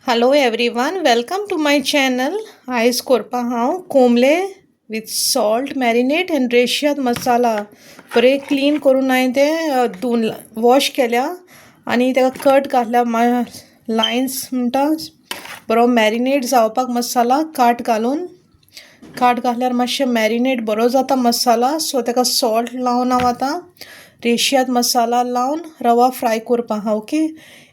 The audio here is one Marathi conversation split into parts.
Hello everyone, welcome to my channel. आयज करपा हांव कोंबले विथ सॉल्ट मॅरिनेट एंड रेशियात मसाला बरे क्लीन करून हांवें ते धुवन वॉश केल्या आनी तेका कट घातल्या लायन्स म्हणटा बरो मॅरिनेट जावपाक मसाला काट घातल्यार मातशें मॅरिनेट बरो जाता मसाला. सो तेका सॉल्ट लावन हांव आतां रेशियात मसाला लावन रवा फ्राय करपा हांव. ओके.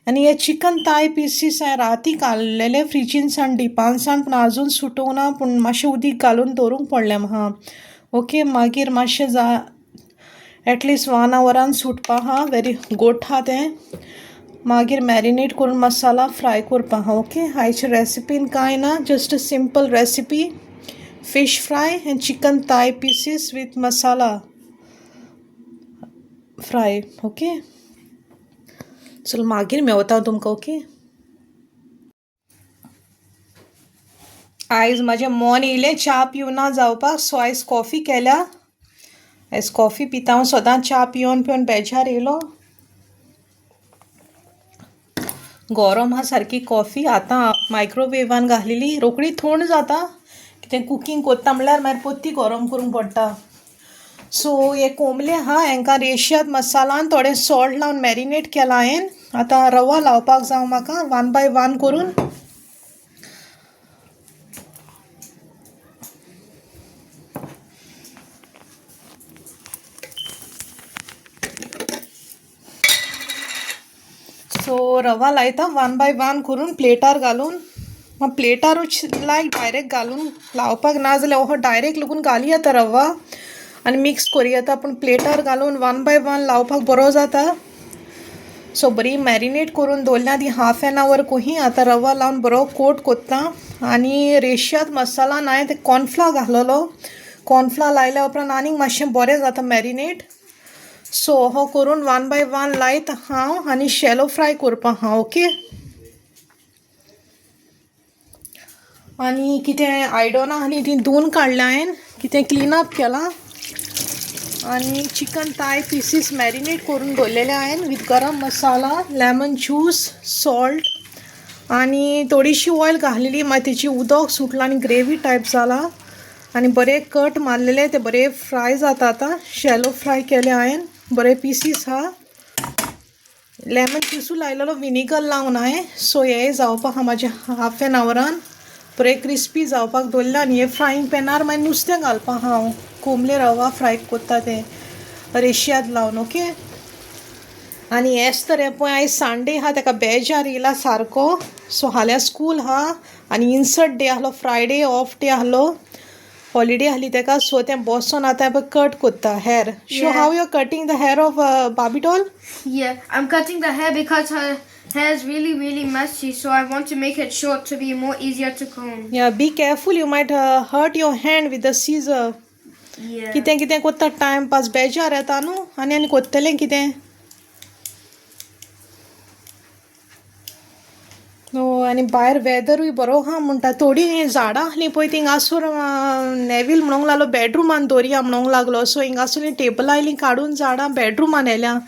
आनी हे चिकन थाय पीसीस हांवें राती घाल्लेले फ्रिजीन सावन डिपान सावन पूण आजून सुटोंक ना पूण मातशें उदीक घालून दवरूंक पडलें म्हाका. ओके. मागीर मातशें एटलिस्ट 1 आवरान सुटपा आहा. वेरी गोड आहा तें. मागीर मॅरिनेट करून मसाला फ्राय करपा आहा. ओके. आयच्या रेसिपीन कांय ना, just a simple recipe. Fish fry and chicken thigh pieces with masala fry. Okay. चल मागीर मेवता तुमकां. ओके. आयज म्हाजें मन येयलें च्या पिवना जावपाक, सो आयज कॉफी केल्या. आयज कॉफी पिता हांव. सदां च्या पिवन बेजार येयलो. गरम आहा सारकी कॉफी. आतां मायक्रोवेवान घालिली, रोखडी थंड जाता. कितें कुकींग कोत्ता म्हणल्यार मागीर पोत्ती गरम करूंक पडटा. सो हे कोंबले आहा, हांकां रेशियात मसालान थोडें सॉल्ट लावन मॅरिनेट केलां हांवें. आतां रवा लावपाक जाय म्हाका 1 बाय 1 करून. सो रवा लायता 1 बाय 1 करून प्लेटार घालून. प्लेटारूच लायक डायरेक्ट घालून लावपाक ना जाल्यार हो डायरेक्ट लगून घाली येता रवा आनी मिक्स करूं येता. पूण प्लेटार घालून 1 बाय 1 लावपाक बरो जाता. सो बरी मॅरिनेट करून दवरल्या ती 1/2 an hour कही. आतां रवा लावन बरो कोट कोत्ता. आनी रेशियात मसालान हांवें ते कॉर्नफ्लावर घातलेलो. कॉर्नफ्लावर लायल्या उपरांत आनीक मातशें बरें जाता मॅरिनेट. सो हो करून 1 बाय 1 लायत हांव आनी शॅलो फ्राय करपा हांव. ओके. आनी कितें आयदनां आनी ती धुवन काडल्या हांवें, कितें क्लीन अप केलां. आनी चिकन थाय पीसीस मॅरिनेट करून दवरलेले हांवें विथ गरम मसाला, लेमन ज्यूस, सॉल्ट आनी थोडीशी ऑयल घातलेली. मागीर तेची उदक सुटलां आनी ग्रेवी टायप जाला. आनी बरे कट मारलेले ते बरे फ्राय जाता. आतां शॅलो फ्राय केले हांवें. बरे पीसीस आहा. लेमन ज्यूसू लायलेलो विनेगर लावन हांवें. सो हे जावपाक आहा म्हाजें 1/2 an hour बरे क्रिस्पी जावपाक दवरलें. आनी हे फ्रायींग पॅनार मागीर नुस्तें घालपाक हांव कोंबले रवा फ्राय कोत्ता ते रेशियात लावन. ओके. आनी हेच तर हे पळय आयज संडे आहा, ताका बेजार येयला सारको. सो हाल्या स्कूल आहा आनी इन्सर्ट डे आहलो, फ्रायडे ऑफ डे आहलो, हॉलिडे आहली तेका. सो तें बसोन आतां पळय कट कोत्ता hair. Show how you are cutting the hair of बाबी doll? Yeah, I'm cutting the hair because her hair is really messy, so I want to make it short to be more easier to comb. Yeah, be careful, you might hurt your hand with the scissor. Yeah. कितें कोत्ता टायम पास बेजार येता न्हू. आनी कोत्तलें कितें. आनी भायर वेदरूय बरो आहा म्हणटा. थोडीं झाडां आहलीं पळय थिंगासूर नेवील म्हणूंक लागलो बेडरुमान दवरया म्हणूंक लागलो. सो हिंगासरलीं टेबल आयलीं काडून झाडां बेडरुमान येल्या.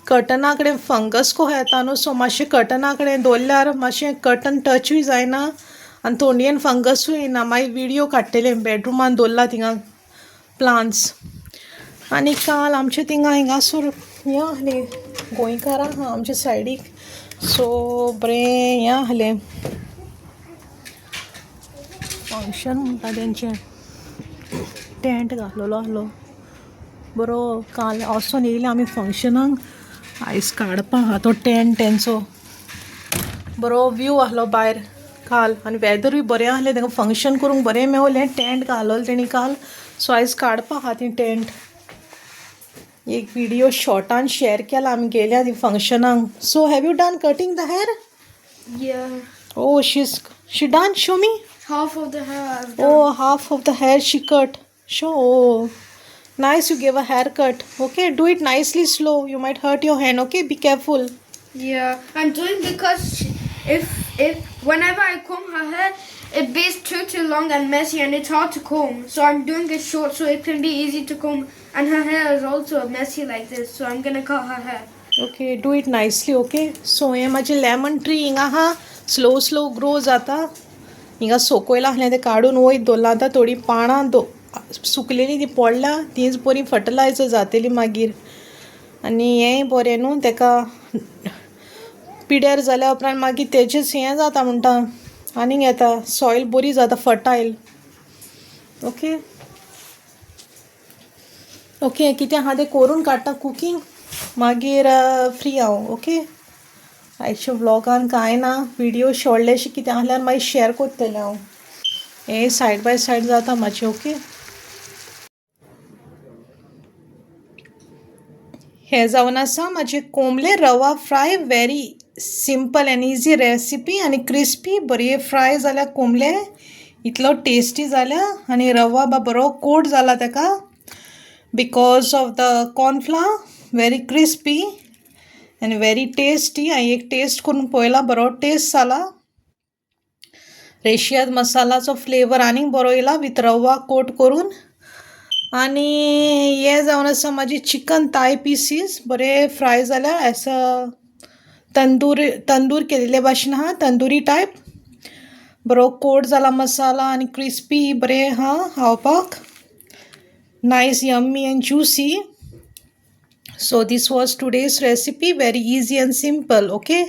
कर्टना कडेन फंगस को येता न्हू. सो मातशें कर्टना कडेन दवरल्यार मातशें कर्टन टचूय जायना आनी थोडयेन फंगसूय येना. मागीर विडियो काडटलें बेडरुमान दवरला थिंगा प्लांट्स. आनी काल आमचे थिंगा हिंगासूर हें आहलें गोंयकारां आहा आमचे सायडीक. सो बरें हें आहलें फंक्शन म्हणटा तेंचें. टेंट घातलेलो आहलो बरो. काल वोसोन येयले आमी फंक्शनाक. आयज काडपा आहा तो टेंट तेंचो. बरो व्यू आहलो भायर काल आनी वेदरूय बरें आहलें. तेंका फंक्शन करूंक बरें मेवलें. टेंट घालोलें तेणी काल. सो आयज काडपा आहा ती टेंट. एक व्हिडिओ शॉर्टान शेअर केला आमी गेल्या ती फंक्शनाक. So have you done cutting the hair? Yeah. Oh, she done? Show me. Half of the hair I've done. Oh, half of the hair she cut. Show. Oh, nice. You gave a haircut. Okay, do it nicely slow. You might hurt your hand. Okay, be careful. Yeah, I'm doing because if whenever I comb her hair, it gets too long and messy and it's hard to comb. So I'm doing it short so it can be easy to comb. And her hair is also messy like this, so I'm gonna cut her hair. Okay do it nicely. Okay so हें म्हाजें लेमन ट्री हिंगा आहा स्लो स्लो ग्रो जाता. हिंगा सोकोयला आहलें तें काडून वयर दवरलां. आतां थोडीं पानां सुकलेलीं तीं पडल्या तींच बरीं फर्टिलायजर जातलीं मागीर. आनी हेंय बरें न्हू तेका पिड्यार जाल्या उपरांत मागीर तेजेंच हें जाता म्हणटा आनीक येता सॉयल बरी जाता फर्टायल. ओके ओके कितें आहा तें करून काडटा कुकींग मागीर फ्री हांव. ओके आयच्या व्लॉगान कांय ना व्हिडियो शॉर्टलेशें कितें आहल्यार मागीर शॅर कोत्तलें हांव. हें सायड बाय सायड जाता म्हाजें. ओके हें जावन आसा म्हाजें कोंबलें रवा fry. Very simple end easy recipe आनी क्रिस्पी बरी फ्राय जाल्या कोंबलें इतलो टेस्टी जाल्या आनी रवा बरो कोट जाला तेका because of the cornflour. Very crispy आनी वेरी टेस्टी. हांवें एक टेस्ट करून पळयला बरो टेस्ट जाला. रेशियाद मसालाचो फ्लेवर आनीक बरो येयला विथ रवा कोट करून. आनी हें जावन आसा म्हाजी चिकन थाय पीसीस बरे फ्राय जाल्या एस तंदूर केलेले भाशेन आहा तंदुरी टायप. बरो कोट जाला मसाला आनी क्रिस्पी बरें आहा खावपाक. Nice yummy end juicy. So this was today's recipe, very easy and simple. Okay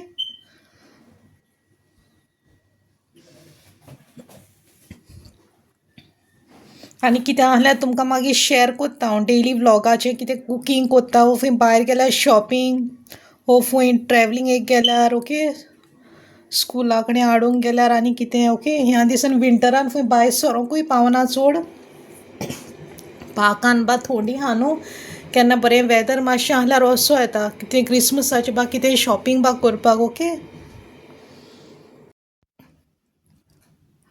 आनी कितें आहल्यार तुमकां मागीर शॅर कोत्ता हांव डेली व्लॉगाचें कितें कुकींग कोत्ता वो खंय भायर गेल्यार शॉपिंग वो खंय ट्रॅवलिंगेक गेल्यार. ओके स्कुला कडेन हाडूंक गेल्यार आनी कितें. ओके ह्या दिसान विंटरान खंय भायर सरोंकूय पावना चड पाकान बा थोडी आहा न्हू केन्ना बरें वेदर मातशें आहल्यार वोसो येता कितें क्रिसमसाचें बा कितें शॉपिंग बा करपाक. Okay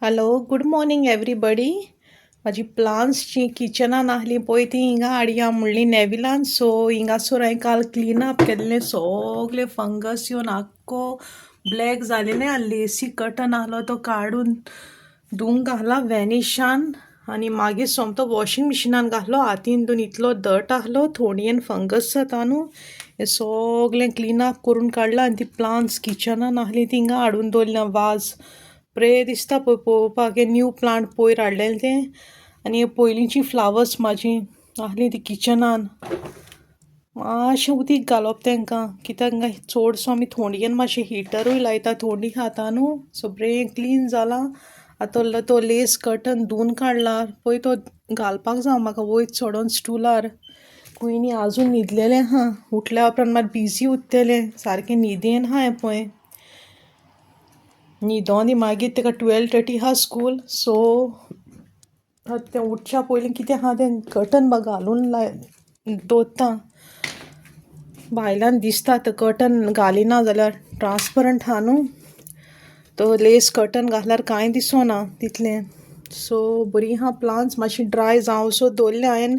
hello good morning everybody. म्हाजी प्लांट्सची किचनान आहलीं पळय तीं हिंगा हाडया म्हणलीं नेविलान. सो हिंगासोर हांवें काल क्लीन अप केल्लें सोगलें फंगस येवन आख्खो ब्लॅक जालेलें आहा. लेसी कर्टन आहलो तो काडून धुवंक घाला वॅनिशान आनी मागीर सोमतो वॉशींग मिशिनान घातलो. हातीन धुवन इतलो दट आहलो थोडयेन फंगस जाता न्हू. हें सोगलें क्लीन अप करून काडलां आनी तीं प्लांट्स किचनान आहलीं तीं हिंगा हाडून दवरल्यां. वाज बरें दिसता पळय पळोवपाक. हे न्यू प्लांट पयर हाडलेलें तें आनी हे पयलींचीं फ्लावर्स म्हाजीं आहलीं तीं किचनान. मातशें उदीक घालप तेंकां कित्याक हिंगा चडसो आमी थोडयेन मातशें हिटरूय लायता थोडी खाता न्हू. सो बरें क्लीन जालां. आतां तो लेस कर्टन धुवन काडला पळय तो घालपाक जाय म्हाका वयर चडोन स्टुलार. कुयनी आजून न्हिदलेलें आहा उठल्या उपरांत मात बिजी उरतलें सारकें न्हिदेन आहा हें पळय. न्हिदोन मागीर तेका 12:30 आहा स्कूल. सो तें उठच्या पयलीं कितें आहा तें कर्टन बा घालून दवरता. भायल्यान दिसता तें कर्टन घालिना जाल्यार ट्रान्सपरंट आहा न्हू. तो लेस कर्टन घातल्यार कांय दिसोना तितलें. सो बरीं आहा प्लांट्स मातशीं ड्राय जावं सो दवरलें हांवें.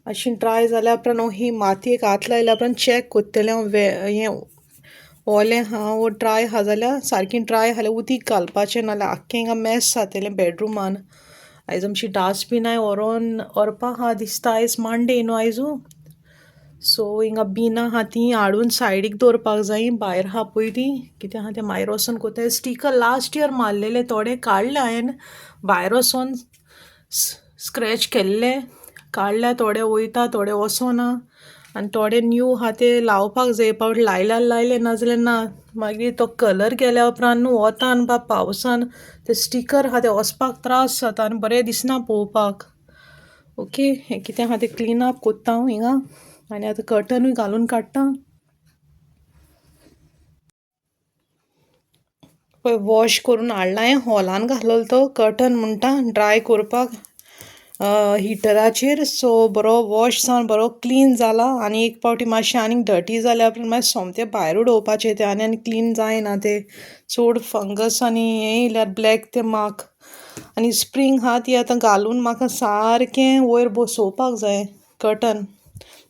मातशीं ड्राय जाल्या उपरांत हांव ही मातयेक हात लायल्या उपरांत चॅक कोत्तलें हांव हें ओलें आहा वो ड्राय आहा जाल्यार सारकें ड्राय जाल्यार उदीक घालपाचें नाल्यार आख्खें हिंगा मॅस जातलें बेडरुमान. आयज आमची डास्टबिनाय व्हरपा आहा दिसता आयज मंडे न्हू आयजू. सो हिंगा बिनां आहा तीं हाडून सायडीक दवरपाक जायी भायर आहा पळय तीं कितें आहा तें भायर वोसोन कोत्ता. स्टिकर लास्ट इयर मारलेले थोडे काडले हांवें भायर वोसोन स्क्रॅच केल्ले काडल्या थोडे वयता थोडे वोसोना आनी थोडे न्यू आहा ते लावपाक जाय. पावट लायल्यार लायले नाजाल्यार ना. मागीर तो कलर गेल्या उपरांत न्हू वोतान बा पावसान ते स्टिकर आहा ते वचपाक त्रास जाता आनी बरें दिसना पळोवपाक. ओके हें कितें आहा तें क्लीन अप कोत्ता हांव हिंगा आनी आतां कर्टनूय घालून काडटा. पळय वॉश करून हाडला हांवें हॉलान घालोलो तो कर्टन म्हणटा ड्राय कोरपाक हिटराचेर. सो बरो वॉश जावन बरो क्लीन जाला आनी एक पावटी मातशें आनीक डर्टी जाल्या उपरांत मागीर सोमतें भायर उडोवपाचें तें आनी क्लीन जायना तें चड फंगस आनी हें येयल्यार ब्लॅक तें मार्क. आनी स्प्रींग आहा ती आतां घालून म्हाका सारकें वयर बसोवपाक जाय कर्टन.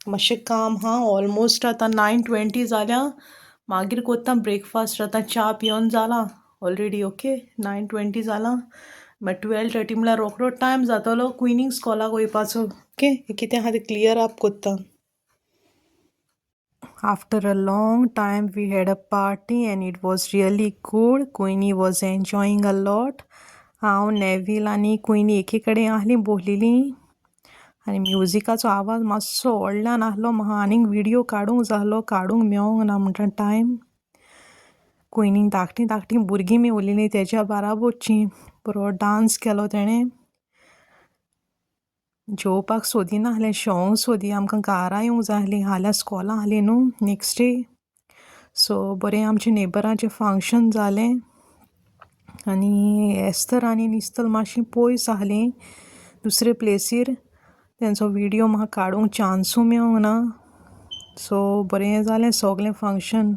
मातशें काम आहा ऑलमोस्ट आतां 9:20 जाल्या. मागीर कोत्ता ब्रेकफास्ट. आतां च्या पियोन जाला ऑलरेडी. ओके 9:20 जालां मागीर 12:30 म्हळ्यार रोखडो टायम जातलो कुयनीक स्कॉलाक वयपाचो. ओके कितें आहा तें क्लियर अप कोत्ता. After a long time, we had a party and it was really good. Queenie was enjoying a lot. हांव नेविल आनी क्विनी एके कडेन आहलीं बोसलेलीं आनी म्युजिकाचो आवाज मातसो व्हडल्यान आहलो. म्हाका आनीक व्हिडियो काडूंक जाय आहलो, काडूंक मेळोंक ना म्हणटा टायम. क्विनीक धाकटीं धाकटीं भुरगीं मेवलेलीं तेज्या बाराबोरचीं. बरो डान्स केलो तेणें. जेवपाक सोदिना आहलें, शेवोंक सोदी. आमकां घारा येवंक जाय आहलीं, हाल्यां स्कॉलां आहलीं न्हू नेक्स्ट डे. सो बरें आमचें नेबराचें फंक्शन जालें आनी एस्तर आनी निस्तल मातशीं पयस आहलीं दुसरे प्लेसीर. तेंचो व्हिडियो म्हाका काडूंक चान्सूय मेळोंक ना. सो बरें जालें सगलें फंक्शन.